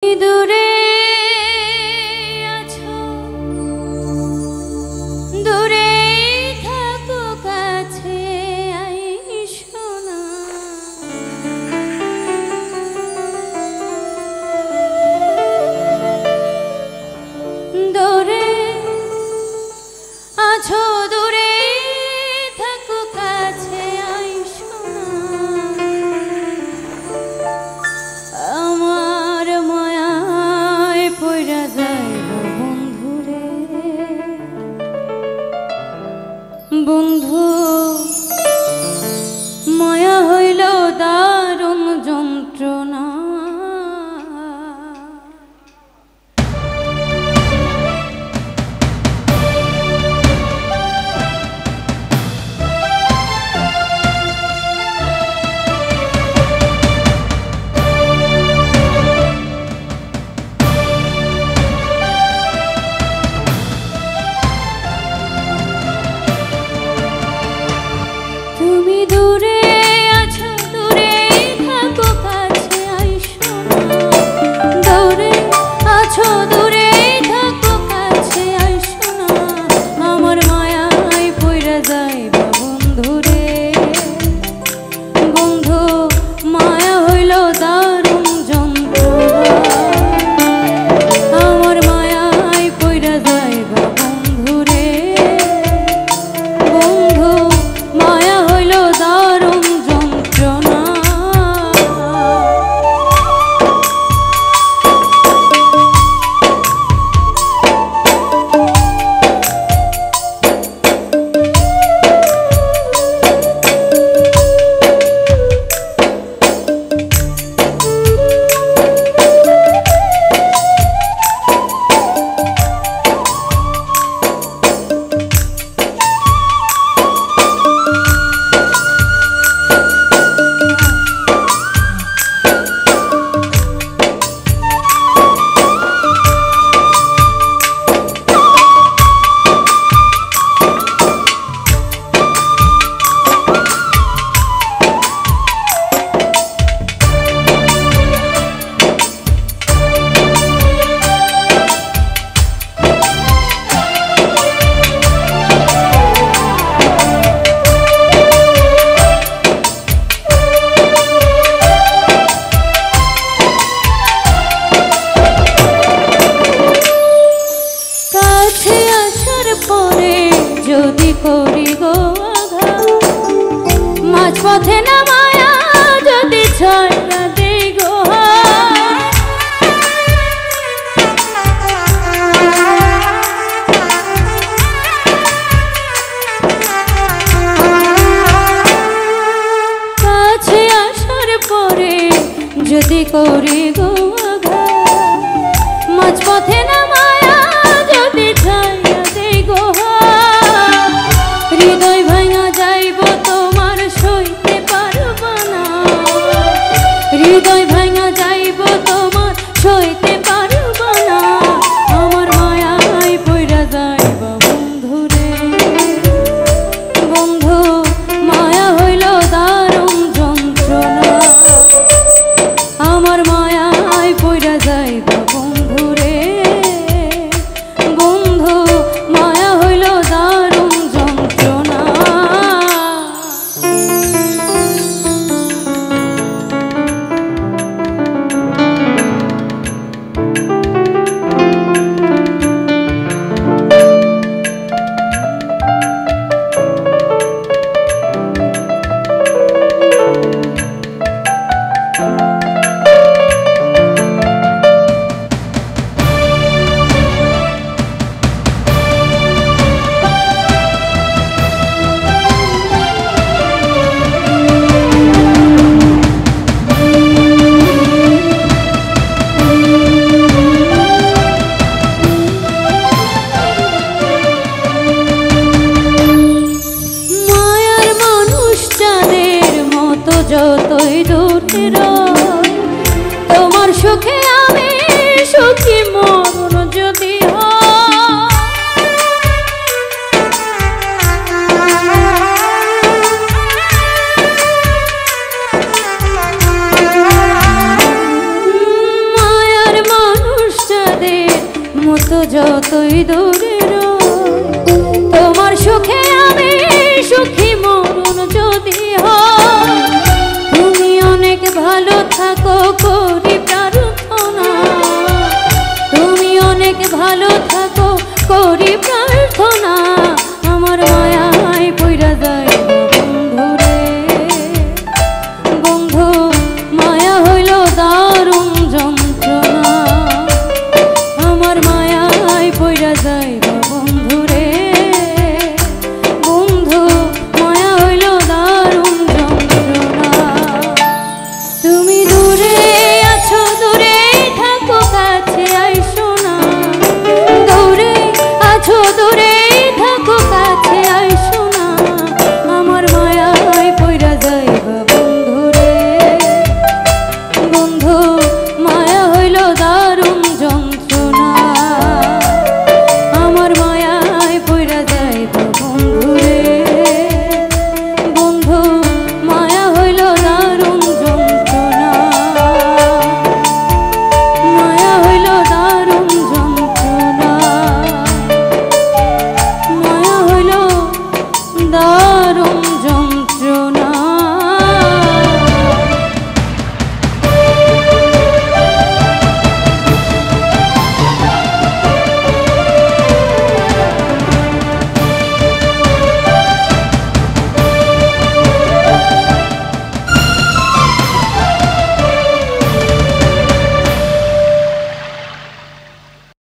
দূরে আছো দূরে থাকো কাছে আইসো না দূরে আছো দূরে থাকো কাছে আইসো না আমার মায়ায় পইরা যাইব বন্ধুরে বন্ধু মায়া হইল দারুণ যন্ত্রণা তুমি দূরে আছো দূরে থাকো কাছে আইসো না দূরে আছো দূরে থাকো কাছে আইসো না আমার মায়ায় পইরা যাইবা বন্ধুরে বন্ধু মায়া হইল দারুণ যন্ত্রণা আমার মায়ায় পইরা যাইবা বন্ধুরে বন্ধু মায়া হইল দারুণ যন্ত্রণা যদি করি গো আঘাত মাঝ পথে না মায়া যদি ছড়া দেই গো কাছে আসার পরে যদি করি গো আঘাত মাঝ পথে না মায়া যদি ছড়া দেই গো হৃদয় ভাঙা যাইব তোমার সইতে পারব যতই দূরে